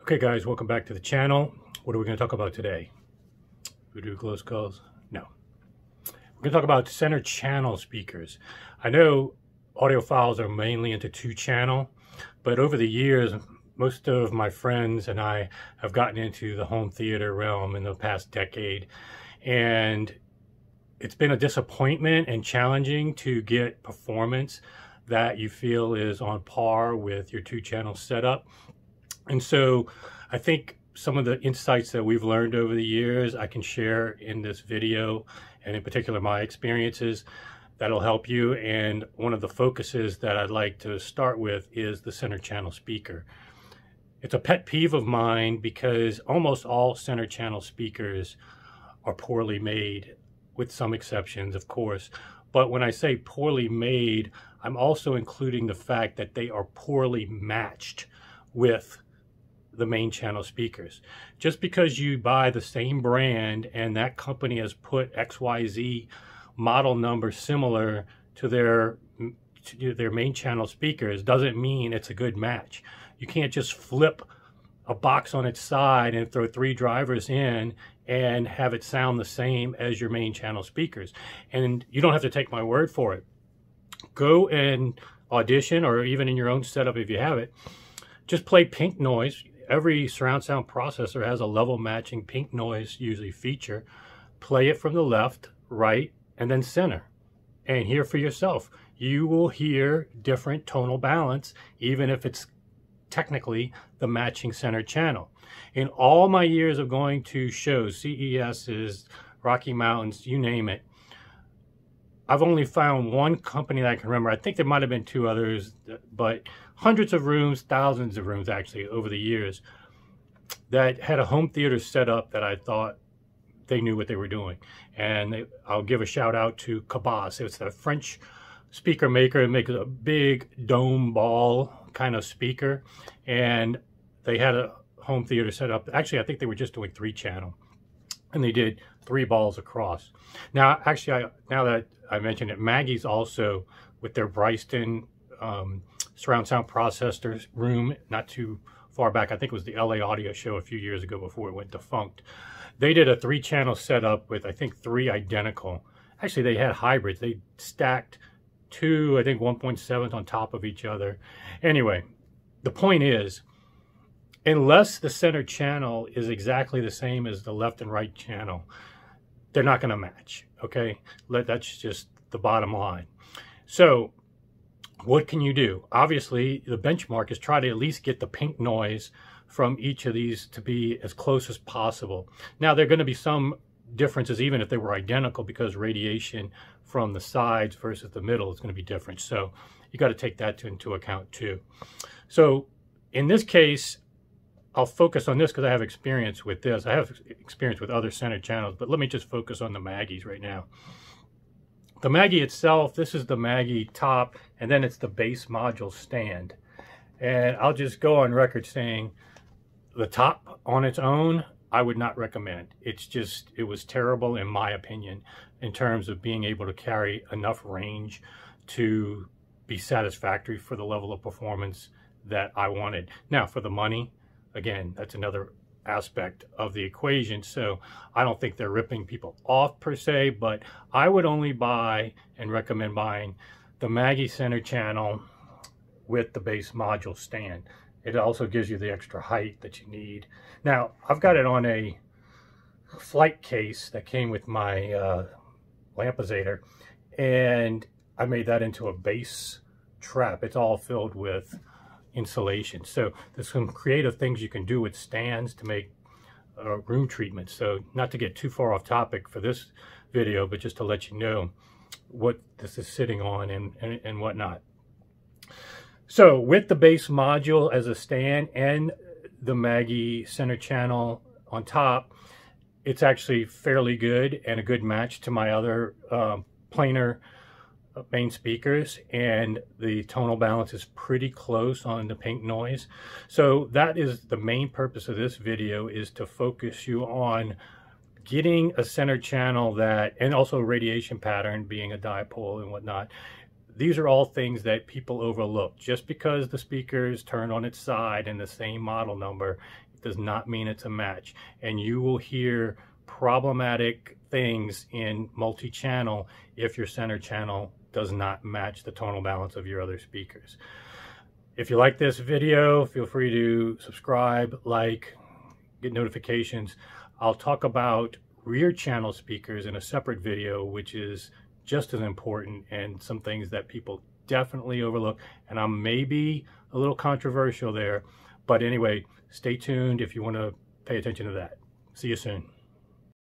Okay guys, welcome back to the channel. What are we going to talk about today? Voodoo glow skulls? No. We're going to talk about center channel speakers. I know audiophiles are mainly into 2-channel, but over the years, most of my friends and I have gotten into the home theater realm in the past decade, and it's been a disappointment and challenging to get performance that you feel is on par with your 2-channel setup. And so I think some of the insights that we've learned over the years I can share in this video, and in particular my experiences, that'll help you. And one of the focuses that I'd like to start with is the center channel speaker. It's a pet peeve of mine because almost all center channel speakers are poorly made, with some exceptions, of course. But when I say poorly made, I'm also including the fact that they are poorly matched with the main channel speakers. Just because you buy the same brand and that company has put XYZ model number similar to their main channel speakers doesn't mean it's a good match. You can't just flip a box on its side and throw 3 drivers in and have it sound the same as your main channel speakers. And you don't have to take my word for it. Go and audition, or even in your own setup if you have it, just play pink noise. Every surround sound processor has a level matching pink noise usually feature. Play it from the left, right, and then center, and hear for yourself. You will hear different tonal balance, even if it's technically the matching center channel. In all my years of going to shows, CESs, Rocky Mountains, you name it, I've only found one company that I can remember. I think there might have been 2 others, but hundreds of rooms, thousands of rooms actually over the years, that had a home theater set up that I thought they knew what they were doing. And I'll give a shout out to Cabas. It's the French speaker maker. It makes a big dome ball kind of speaker. And they had a home theater set up. Actually, I think they were just doing 3-channel. And they did 3 balls across. Now, actually, now that I mentioned it, Maggie's also, with their Bryston surround sound processor room, not too far back, I think it was the LA Audio Show a few years ago before it went defunct. They did a 3-channel setup with, I think, 3 identical. Actually, they had hybrids. They stacked 2, I think 1.7s on top of each other. Anyway, the point is, unless the center channel is exactly the same as the left and right channel, they're not going to match, okay? That's just the bottom line. So what can you do? Obviously, the benchmark is try to at least get the pink noise from each of these to be as close as possible. Now, there are going to be some differences, even if they were identical, because radiation from the sides versus the middle is going to be different. So you got to take that into account too. So in this case, I'll focus on this because I have experience with this. I have experience with other center channels, but let me just focus on the Maggies right now. The Maggie itself, this is the Maggie top, and then it's the base module stand. And I'll just go on record saying the top on its own, I would not recommend. It was terrible in my opinion in terms of being able to carry enough range to be satisfactory for the level of performance that I wanted. Now, for the money, again, that's another aspect of the equation. So I don't think they're ripping people off per se, but I would only buy and recommend buying the Maggie center channel with the base module stand. It also gives you the extra height that you need. Now, I've got it on a flight case that came with my lampizator, and I made that into a bass trap. It's all filled with insulation. So there's some creative things you can do with stands to make room treatment. So not to get too far off topic for this video, but just to let you know what this is sitting on and whatnot. So with the base module as a stand and the Maggie center channel on top, it's actually fairly good and a good match to my other planar main speakers, and the tonal balance is pretty close on the pink noise. So that is the main purpose of this video, is to focus you on getting a center channel that, and also radiation pattern being a dipole and whatnot, These are all things that people overlook. Just because the speaker is turned on its side and the same model number, it does not mean it's a match. And you will hear problematic things in multi-channel if your center channel does not match the tonal balance of your other speakers. If you like this video, feel free to subscribe, like, get notifications. I'll talk about rear channel speakers in a separate video, which is just as important, and some things that people definitely overlook. And I'm maybe a little controversial there, but anyway, stay tuned if you want to pay attention to that. See you soon.